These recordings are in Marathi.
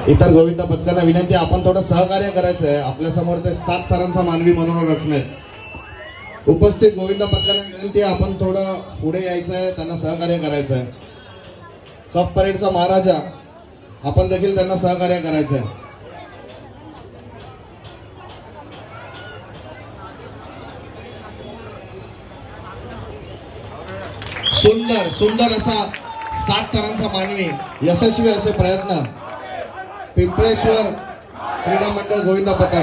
इतर गोविंद पथकांना विनंती, आपण थोडं सहकार्य करायचं आहे. आपल्या समोर ते 7 थरांचा मानवी मनोरथ रचनेत उपस्थित गोविंद पथकांना विनंती आहे, आपण थोडं पुढे यायचं आहे, त्यांना सहकार्य करायचं आहे. कप परेडचा महाराजा, आपण देखील त्यांना सहकार्य करायचं आहे. सुंदर सुंदर असा 7 थरांचा मानवी यशस्वी असे प्रयत्न पिंपळेश्वर क्रीडा मंडळ गोविंद पथक.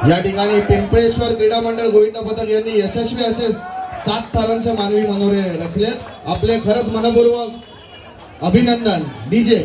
या ठिकाणी पिंपळेश्वर क्रीडा मंडळ गोविंद पथक यांनी यशस्वी असे 7 थरांचे मानवी मनोरे रचले. आपले खरंच मनपूर्वक अभिनंदन. डीजे